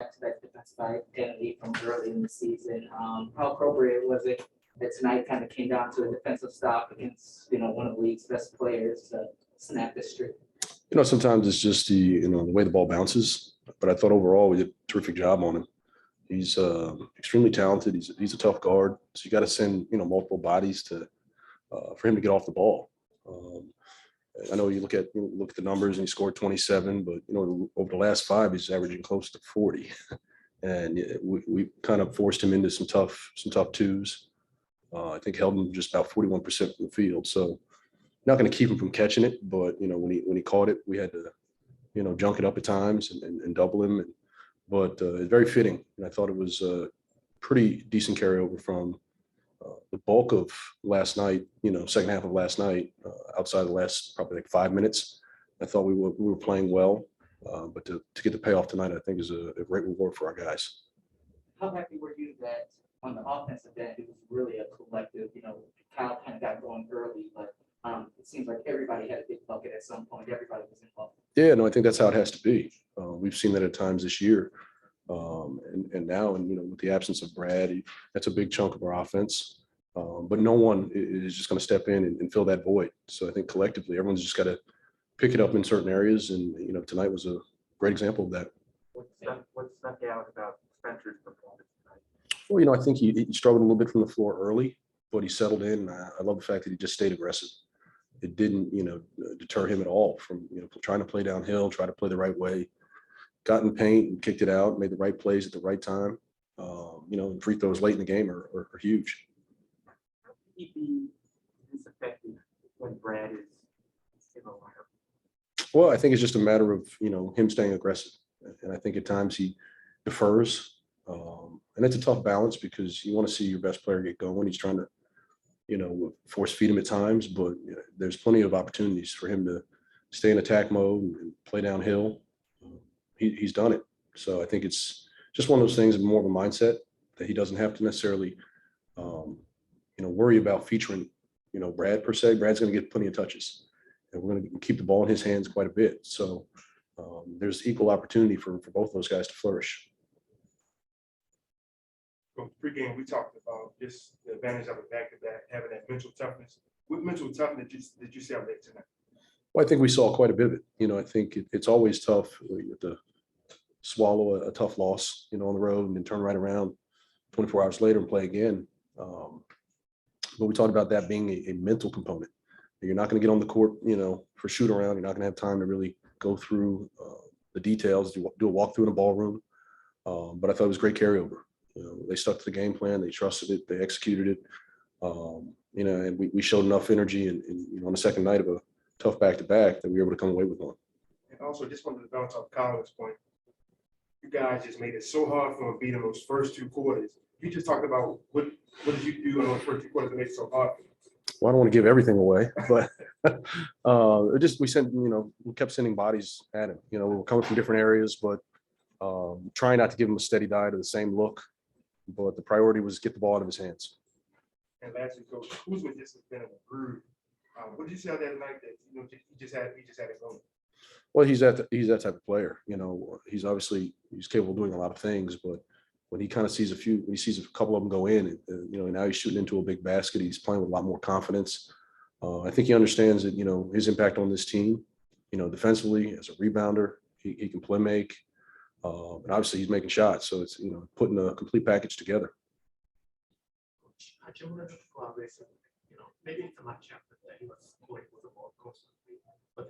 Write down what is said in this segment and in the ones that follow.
to that defensive identity from early in the season. How appropriate was it that tonight kind of came down to a defensive stop against, one of the league's best players to snap this streak? Sometimes it's just the way the ball bounces, but I thought overall we did a terrific job on him. He's extremely talented. He's a tough guard. So you got to send, multiple bodies for him to get off the ball. I know you look at the numbers and he scored 27, but over the last 5, he's averaging close to 40, and we kind of forced him into some tough twos. I think held him just about 41% from the field. So not going to keep him from catching it, but when he caught it, we had to junk it up at times and double him. But it's very fitting, and I thought it was a pretty decent carryover from the bulk of last night, second half of last night, outside of the last probably like 5 minutes. I thought we were playing well, but to get the payoff tonight, I think is a great reward for our guys. How happy were you that on the offensive end, it was really a collective, Kyle kind of got going early, but it seems like everybody had a big bucket at some point. Everybody was involved. Yeah, no, I think that's how it has to be. We've seen that at times this year. And now, with the absence of Brad, that's a big chunk of our offense. But no one is just going to step in and fill that void. So I think collectively, everyone's just got to pick it up in certain areas. And, tonight was a great example of that. What stuck out about Spencer's performance tonight? Well, I think he struggled a little bit from the floor early, but he settled in. I love the fact that he just stayed aggressive. It didn't, deter him at all from, trying to play downhill, try to play the right way. Got in paint and kicked it out, made the right plays at the right time. Free throws late in the game are huge. How can he be this effective when Brad is in the lineup? Well, I think it's just a matter of, him staying aggressive. And I think at times he defers. And it's a tough balance because you want to see your best player get going. He's trying to, force feed him at times, but there's plenty of opportunities for him to stay in attack mode and play downhill. He's done it. So I think it's just one of those things, more of a mindset that he doesn't have to necessarily, worry about featuring, Brad per se. Brad's going to get plenty of touches, and we're going to keep the ball in his hands quite a bit. So there's equal opportunity for both those guys to flourish. From pregame, we talked about just the advantage of a back-to-back, having that mental toughness. What mental toughness did you see out there tonight? Well, I think we saw quite a bit of it. I think it's always tough to swallow a tough loss, on the road and then turn right around 24 hours later and play again. But we talked about that being a mental component. You're not going to get on the court, for shoot around. You're not going to have time to really go through the details, do a walkthrough in a ballroom. But I thought it was a great carryover. They stuck to the game plan. They trusted it. They executed it. And we showed enough energy and on the second night of a tough back-to-back that we were able to come away with one. And also, just wanted to bounce off Colin's point. You guys just made it so hard for him beating those first 2 quarters. You just talked about what did you do in those first 2 quarters to make it so hard? Well, I don't want to give everything away, but we kept sending bodies at him. We were coming from different areas, but trying not to give him a steady diet of the same look. But the priority was get the ball out of his hands. And lastly, Coach Kuzma just has been in a groove. What did you say out there tonight that he just had it going? Well, he's that type of player. He's capable of doing a lot of things, but when he kind of sees he sees a couple of them go in, and now he's shooting into a big basket. He's playing with a lot more confidence. I think he understands that his impact on this team. Defensively as a rebounder, he can play make. And obviously he's making shots, so it's putting a complete package together. Maybe it's a matchup that he was scoring with the ball constantly. But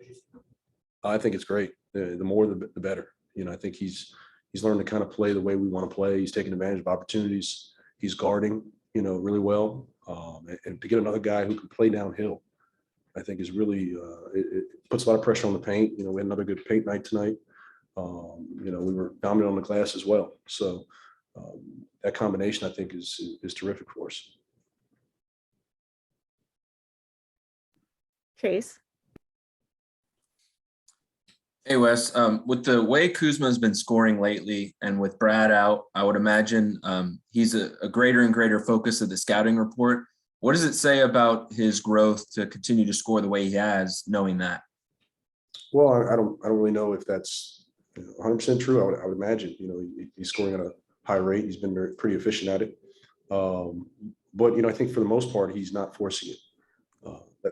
I think it's great. The more, the better. I think he's learned to kind of play the way we want to play. He's taking advantage of opportunities. He's guarding, really well. And to get another guy who can play downhill, I think is really it puts a lot of pressure on the paint. We had another good paint night tonight. We were dominant on the glass as well. So that combination, I think, is terrific for us. Chase. Hey, Wes. With the way Kuzma has been scoring lately and with Brad out, I would imagine he's a greater and greater focus of the scouting report. What does it say about his growth to continue to score the way he has, knowing that? Well, I don't really know if that's 100% true. I would imagine, he's scoring at a high rate. He's been pretty efficient at it. But, I think for the most part, he's not forcing it.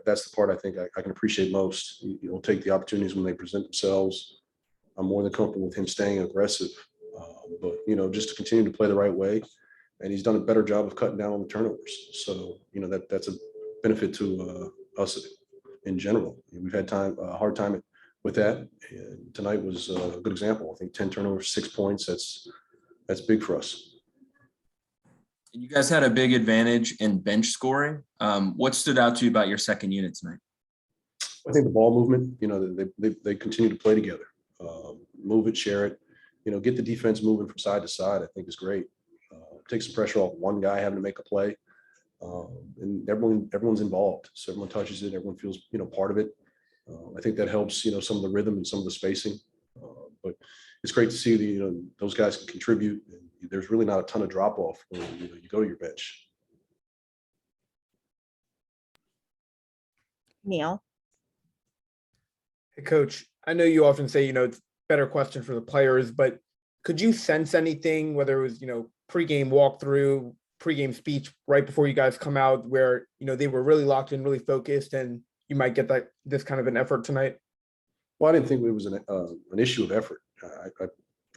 That's the part I think I can appreciate most. He'll take the opportunities when they present themselves. I'm more than comfortable with him staying aggressive, but just to continue to play the right way. And he's done a better job of cutting down on the turnovers. So that's a benefit to us in general. We've had a hard time with that, and tonight was a good example. I think 10 turnovers, 6 points. That's big for us. You guys had a big advantage in bench scoring. What stood out to you about your second unit tonight? I think the ball movement, they continue to play together, move it, share it, get the defense moving from side to side. I think is great. Take some pressure off one guy having to make a play, and everyone's involved. So everyone touches it. Everyone feels, part of it. I think that helps, some of the rhythm and some of the spacing. But it's great to see those guys can contribute. And there's really not a ton of drop off when you go to your bench. Neil. Hey, Coach, I know you often say, it's a better question for the players, but could you sense anything, whether it was, pregame walkthrough, pregame speech right before you guys come out where, they were really locked in, really focused, and you might get this kind of an effort tonight? Well, I didn't think it was an issue of effort. I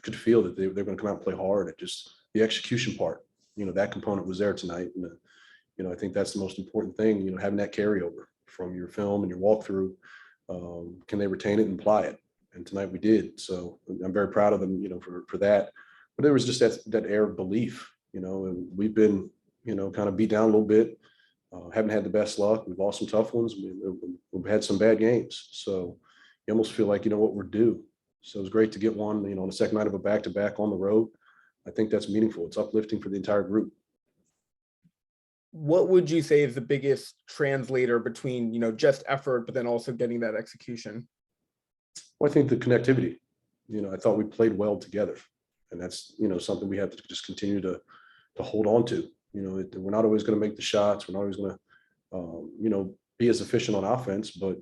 could feel that they're going to come out and play hard. At just the execution part, that component was there tonight. And, I think that's the most important thing, having that carryover from your film and your walkthrough. Can they retain it and apply it? And tonight we did. So I'm very proud of them, for that. But there was just that air of belief, and we've been, kind of beat down a little bit. Haven't had the best luck. We've lost some tough ones. We've had some bad games. So you almost feel like, what we're due. So it was great to get one, on the second night of a back-to-back on the road. I think that's meaningful. It's uplifting for the entire group. What would you say is the biggest translator between, just effort, but then also getting that execution? Well, I think the connectivity, I thought we played well together, and that's, something we have to just continue to hold on to. We're not always going to make the shots. We're not always going to, be as efficient on offense, but,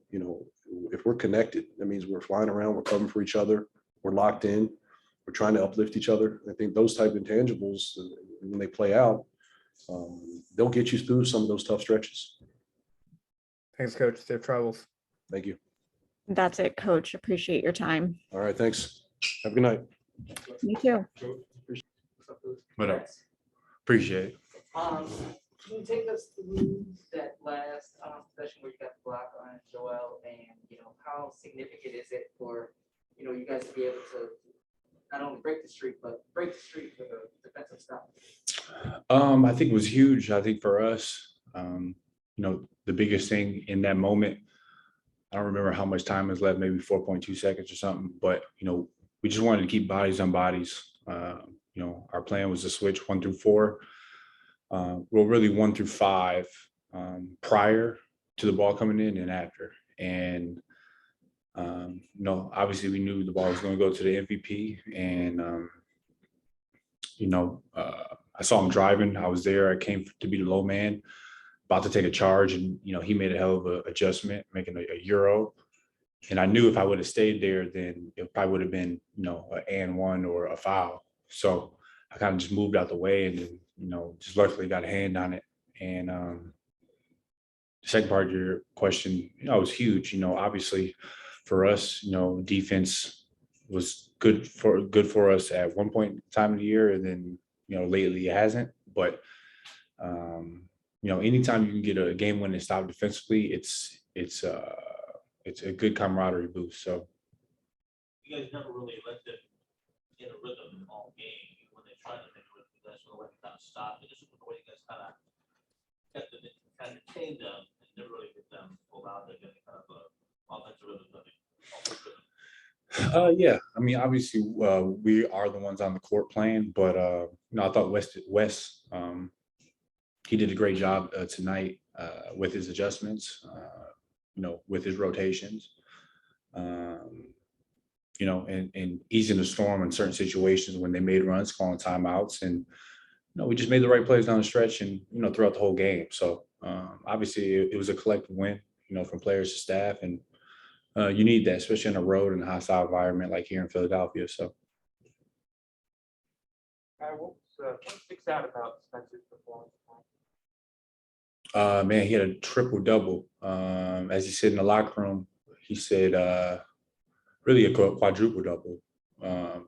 if we're connected, that means we're flying around, we're covering for each other, we're locked in, we're trying to uplift each other. I think those type of intangibles, when they play out, they'll get you through some of those tough stretches. Thanks, Coach. Safe travels. Thank you. That's it, Coach. Appreciate your time. All right. Thanks. Have a good night. You too. What up? Appreciate it. Can you take us through that last session where you got the block on Joel, and how significant is it for you guys to be able to not only break the streak but break the streak for the defensive stop? I think it was huge. I think for us, the biggest thing in that moment, I don't remember how much time is left, maybe 4.2 seconds or something, but we just wanted to keep bodies on bodies. Our plan was to switch 1 through 4. Well, really 1 through 5 prior to the ball coming in and after. And, obviously we knew the ball was going to go to the MVP. And, I saw him driving. I was there. I came to be the low man, about to take a charge. And, he made a hell of an adjustment, making a euro. And I knew if I would have stayed there, then it probably would have been, an and one or a foul. So I kind of just moved out the way and then, just luckily got a hand on it. And the second part of your question, it was huge. Obviously for us, defense was good for us at one point in time of the year, and then lately it hasn't. But anytime you can get a game-winning stop defensively, it's a good camaraderie boost. So you guys never really let them in a rhythm all game. When they tried to make a rhythm, you guys sort of like kind of stopped. It just the way you guys kind of kept them, kind of contained them, and never really get them pulled out there, getting kind of a offensive rhythm. Yeah, I mean, obviously we are the ones on the court playing, but I thought Wes he did a great job tonight with his adjustments, with his rotations, and easing the storm in certain situations when they made runs, calling timeouts, and we just made the right plays down the stretch and throughout the whole game. So obviously it was a collective win, from players to staff, and You need that, especially on the road in a hostile environment like here in Philadelphia. So, What sticks out about Spencer's performance? man, he had a triple double. As he said in the locker room, he said really a quadruple double.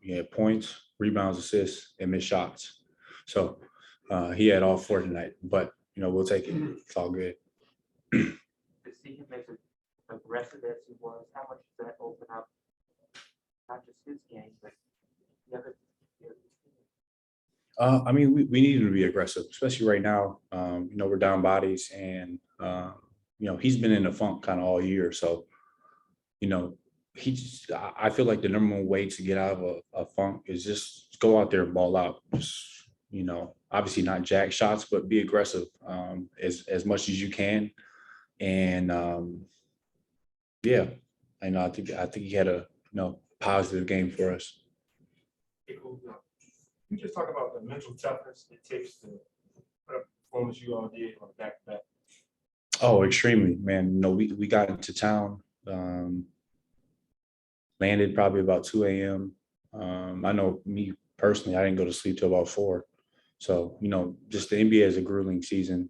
He had points, rebounds, assists, and missed shots. So he had all four tonight. But we'll take it. It's all good. To see him as aggressive as he was, how much does that open up not just his game, but the other? I mean, we need him to be aggressive, especially right now. We're down bodies, and he's been in a funk kind of all year. So, I feel like the number one way to get out of a funk is just go out there and ball out. Just, obviously not jack shots, but be aggressive as much as you can. And yeah, I think he had a positive game for us. Hey, Kuzma, you just talk about the mental toughness it takes to put up the performance you all did on back-to-back. Oh, extremely, man. We got into town, landed probably about 2 a.m. I know me personally, I didn't go to sleep till about 4. So, just the NBA is a grueling season,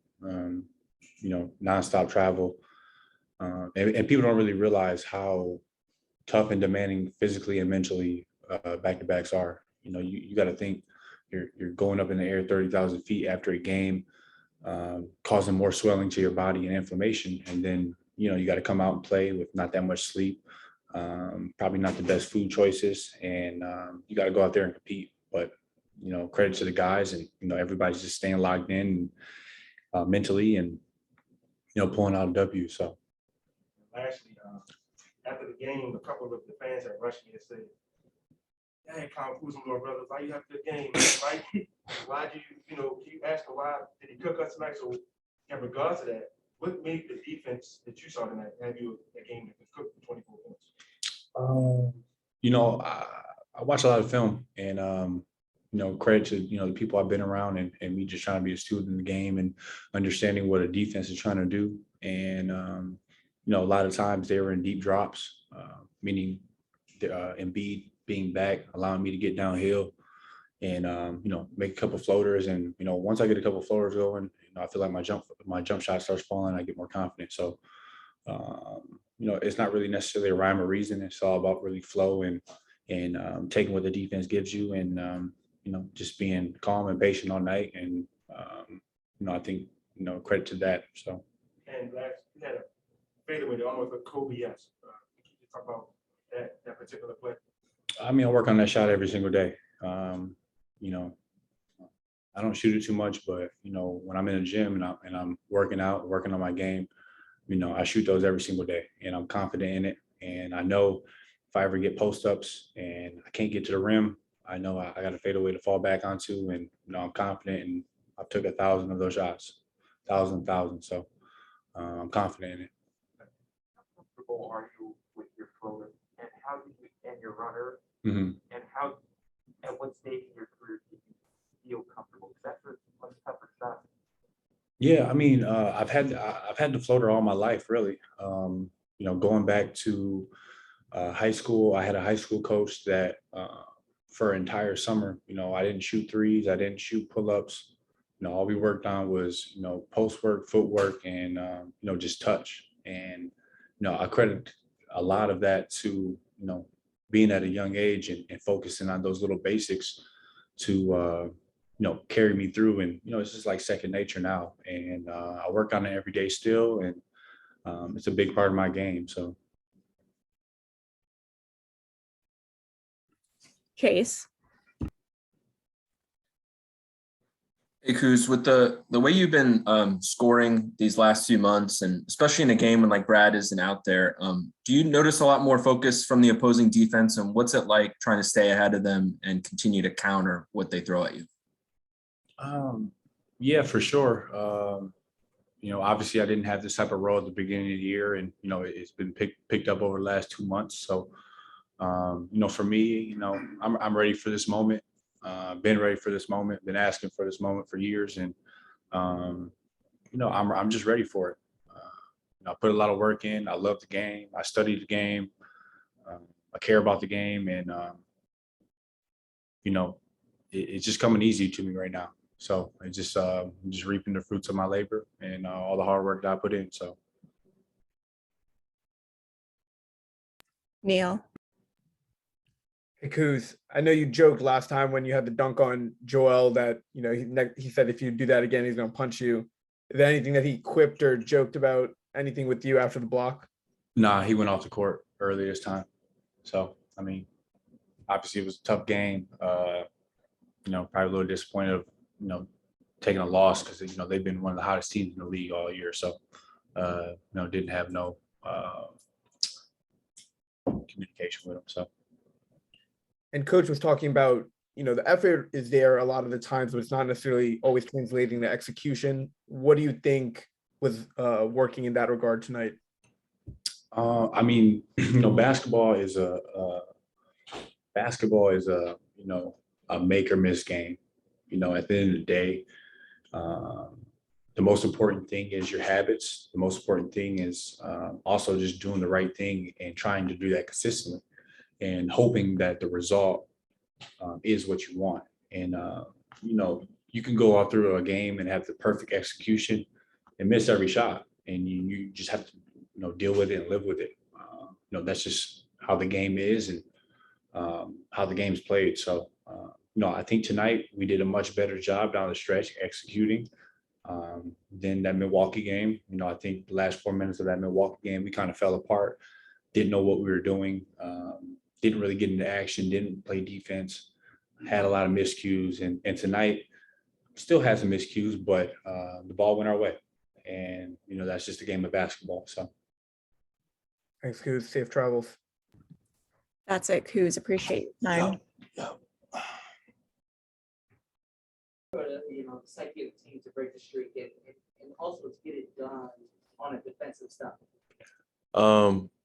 nonstop travel. And people don't really realize how tough and demanding physically and mentally back-to-backs are. You got to think you're going up in the air 30,000 feet after a game, causing more swelling to your body and inflammation. And then, you got to come out and play with not that much sleep, probably not the best food choices. And you got to go out there and compete. But, credit to the guys, and, everybody's just staying locked in mentally and, pulling out a W. So. Lastly, after the game, a couple of the fans had rushed me and said, "Hey, Kyle Kuzma, brothers, why you have a good game, man? Why do you, can you ask him why did he cook us tonight?" So in regards to that, what made the defense that you saw tonight have you a game that could cook for 24 points? I watch a lot of film, and credit to the people I've been around, and me just trying to be a student in the game and understanding what a defense is trying to do. And a lot of times they were in deep drops, meaning Embiid being back, allowing me to get downhill and make a couple floaters. And once I get a couple floaters going, I feel like my jump shot starts falling. I get more confident. So it's not really necessarily a rhyme or reason. It's all about really flow and taking what the defense gives you, and just being calm and patient all night. And I think credit to that. So. And last, you had a fadeaway that almost a Kobe-esque. Can you talk about that particular play? I mean, I work on that shot every single day. I don't shoot it too much, but when I'm in the gym and I'm working out, working on my game, I shoot those every single day, and I'm confident in it. And I know if I ever get post ups and I can't get to the rim, I know I got a fadeaway to fall back onto, and I'm confident. And I've took 1,000 of those shots, 1,000. So I'm confident in it. How comfortable are you with your floater, and how do you and your runner? Mm-hmm. And at what stage in your career do you feel comfortable? Because that's a much tougher shot. Yeah, I mean, I've had the floater all my life, really. Going back to high school, I had a high school coach that for an entire summer, I didn't shoot threes, I didn't shoot pull-ups. All we worked on was post work, footwork, and just touch. And I credit a lot of that to being at a young age and focusing on those little basics to carry me through. And it's just like second nature now, and I work on it every day still, and it's a big part of my game. So. Chase. Hey, Kuz, with the way you've been scoring these last few months, and especially in a game when like Brad isn't out there, do you notice a lot more focus from the opposing defense, and what's it like trying to stay ahead of them and continue to counter what they throw at you? Yeah, for sure. Obviously I didn't have this type of role at the beginning of the year, and it's been picked up over the last 2 months. So for me, I'm ready for this moment. Been ready for this moment, been asking for this moment for years. And, I'm just ready for it. I put a lot of work in. I love the game. I study the game. I care about the game, and it's just coming easy to me right now. So I'm just reaping the fruits of my labor and all the hard work that I put in. So. Neil. Hey, Kuz, I know you joked last time when you had the dunk on Joel that, he said if you do that again, he's going to punch you. Is there anything that he quipped or joked about, anything with you after the block? Nah, he went off the court early this time. So, I mean, obviously it was a tough game. Probably a little disappointed of, taking a loss because, they've been one of the hottest teams in the league all year. So, didn't have no communication with him. So. And coach was talking about, the effort is there a lot of the times, but it's not necessarily always translating to execution. What do you think was working in that regard tonight? I mean, basketball is a make or miss game. At the end of the day, the most important thing is your habits. The most important thing is also just doing the right thing and trying to do that consistently and hoping that the result is what you want. And, you can go out through a game and have the perfect execution and miss every shot. And you just have to, deal with it and live with it. That's just how the game is and how the game's played. So, I think tonight we did a much better job down the stretch executing than that Milwaukee game. I think the last 4 minutes of that Milwaukee game, we kind of fell apart, didn't know what we were doing, didn't really get into action, didn't play defense, had a lot of miscues. And tonight still had some miscues, but the ball went our way. And, that's just a game of basketball. So. Thanks, Kuz. Safe travels. That's it, Kuz. Appreciate your time. For the psyche of the team to break the streak and also to get it done on a defensive stuff.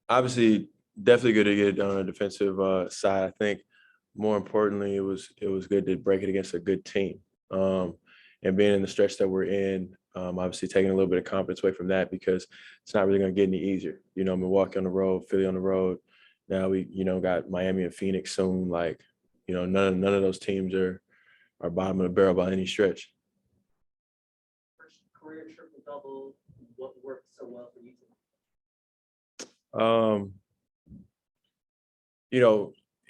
Obviously, definitely good to get it done on the defensive side. I think more importantly, it was good to break it against a good team. And being in the stretch that we're in, obviously taking a little bit of confidence away from that because it's not really going to get any easier. Milwaukee on the road, Philly on the road. Now we, got Miami and Phoenix soon. Like, none of those teams are bottom of the barrel by any stretch. First career triple double. What worked so well for you tonight?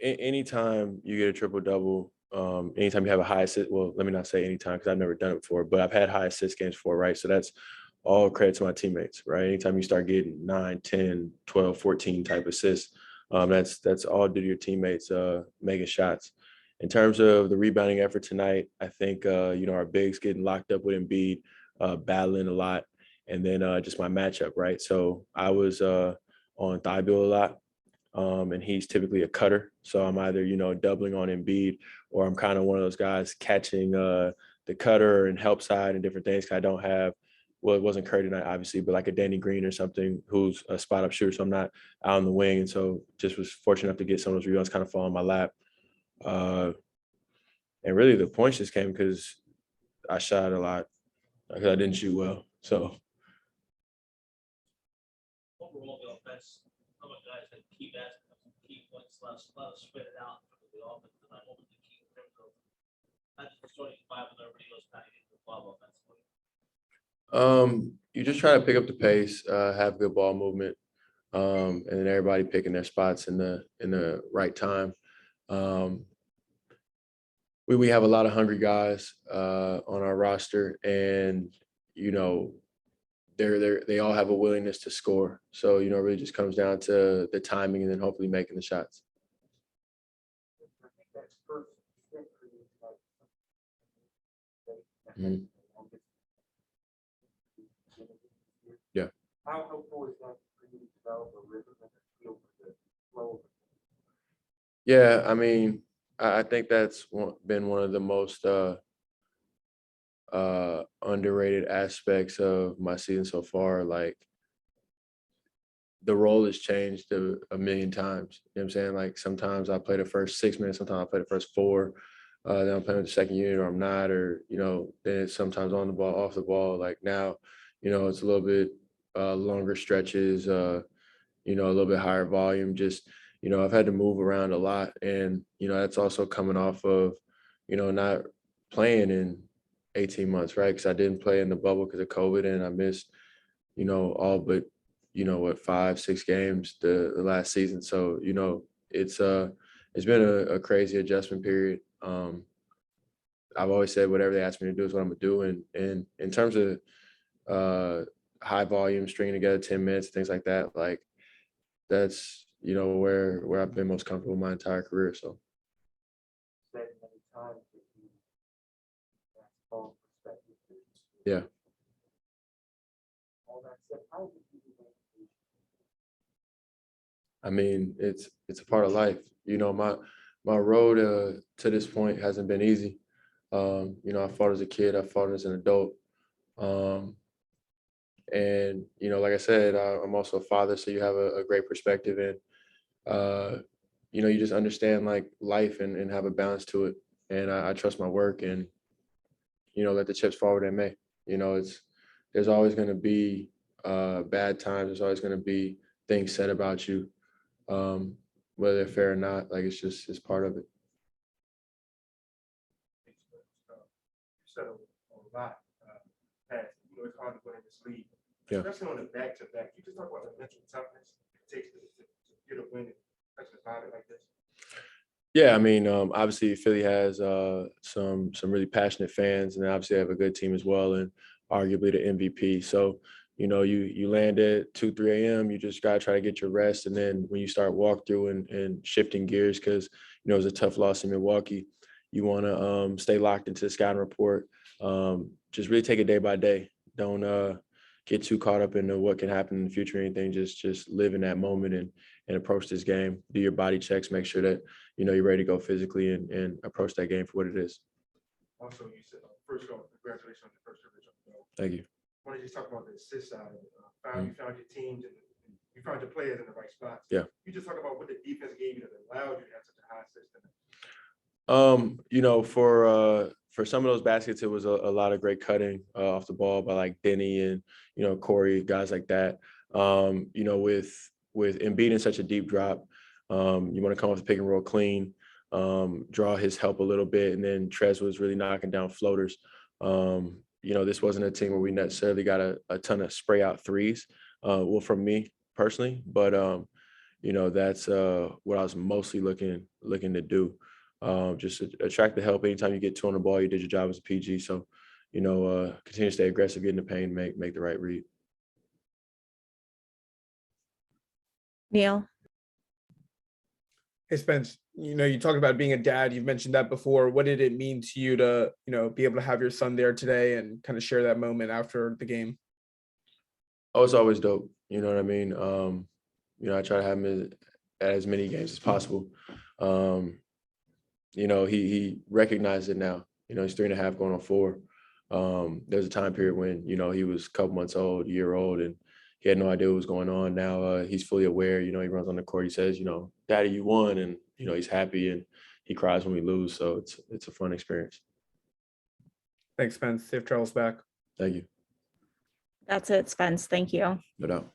Anytime you get a triple double, anytime you have a high assist, well, let me not say anytime because I've never done it before, but I've had high assist games before, right? So that's all credit to my teammates, right? Anytime you start getting 9, 10, 12, 14 type assists, that's all due to your teammates making shots. In terms of the rebounding effort tonight, I think, our bigs getting locked up with Embiid, battling a lot, and then just my matchup, right? So I was on Thibault a lot. And he's typically a cutter. So I'm either, doubling on Embiid or I'm kind of one of those guys catching the cutter and help side and different things. I don't have, well, it wasn't Curry tonight, obviously, but like a Danny Green or something who's a spot up shooter. So I'm not out on the wing. And so just was fortunate enough to get some of those rebounds kind of fall in my lap. And really the points just came because I shot a lot because I didn't shoot well. So. Overall, the offense, some of the guys had key baskets, key points, a lot of spread it out for the offense. And I hope the key in terms of not just starting five and everybody else kind of getting the ball offensively. You just try to pick up the pace, have good ball movement, and then everybody picking their spots in the right time. We have a lot of hungry guys on our roster, and they all have a willingness to score. So it really just comes down to the timing and then hopefully making the shots. I think that's first step for you tonight. Mhm. Yeah. How helpful is that for you to develop a rhythm and a feel for the flow? Yeah, I mean, I think that's been one of the most underrated aspects of my season so far. Like, the role has changed a million times. You know what I'm saying? Like, sometimes I play the first 6 minutes, sometimes I play the first 4. Then I'm playing with the second unit or I'm not, or, then it's sometimes on the ball, off the ball. Like now, it's a little bit longer stretches, you know, a little bit higher volume. Just, you know, I've had to move around a lot. And, you know, that's also coming off of, you know, not playing in 18 months, right? Because I didn't play in the bubble because of COVID, and I missed, you know, all but, you know, what, 5-6 games the last season. So, you know, it's been a crazy adjustment period. I've always said whatever they ask me to do is what I'm gonna do. And in terms of high volume, stringing together 10 minutes, things like that, like that's, you know, where I've been most comfortable my entire career. So Said many times that you basketball perspective. yeah. All that said, how did you make I mean, it's a part of life. You know, my road to this point hasn't been easy. You know, I fought as a kid, I fought as an adult. And, you know, like I said, I'm also a father, so you have a great perspective, and you know, you just understand like life and have a balance to it. And I trust my work, and, you know, let the chips fall where they may. You know, there's always going to be bad times. There's always going to be things said about you, whether they're fair or not. Like it's part of it. You said a lot, Pat. You know, it's hard to win in this league. Yeah. Especially on the back-to-back. You just talk about the mental toughness it takes to get a win, especially a body like this. Yeah, I mean, obviously Philly has some really passionate fans, and obviously they have a good team as well, and arguably the MVP. So, you know, you land at 2-3 a.m. You just gotta try to get your rest, and then when you start walk through and shifting gears, because, you know, it was a tough loss in Milwaukee, you want to stay locked into the scouting report. Just really take it day by day. Don't get too caught up into what can happen in the future or anything. Just live in that moment and approach this game. Do your body checks, make sure that, you know, you're ready to go physically and approach that game for what it is. Also, you said, first of all, congratulations on the first division. Thank you. I want to just talk about the assist side of it. You found your teams and you found your players in the right spots. Yeah. You just talk about what the defense gave you that allowed you to have such a high assist. You know, for some of those baskets, it was a lot of great cutting off the ball by like Denny and, you know, Corey, guys like that. You know, with Embiid in such a deep drop, you want to come off the pick and roll clean, draw his help a little bit, and then Trez was really knocking down floaters. You know, this wasn't a team where we necessarily got a ton of spray out threes, well, from me personally, but you know, that's what I was mostly looking to do. Just attract the help. Anytime you get 2 on the ball, you did your job as a PG. So, you know, continue to stay aggressive, get in the paint, make the right read. Neil, Hey Spence, you know, you talked about being a dad. You've mentioned that before. What did it mean to you to, you know, be able to have your son there today and kind of share that moment after the game? Oh, it's always dope. You know what I mean? You know, I try to have him at as many games as possible. You know, he recognized it now. You know, he's 3.5 going on 4. There's a time period when, you know, he was a couple months old, year old, and he had no idea what was going on. Now he's fully aware. You know, he runs on the court. He says, you know, "Daddy, you won," and, you know, he's happy, and he cries when we lose. So it's a fun experience. Thanks, Spence. Safe travels back. Thank you. that's it, Spence. Thank you. No doubt.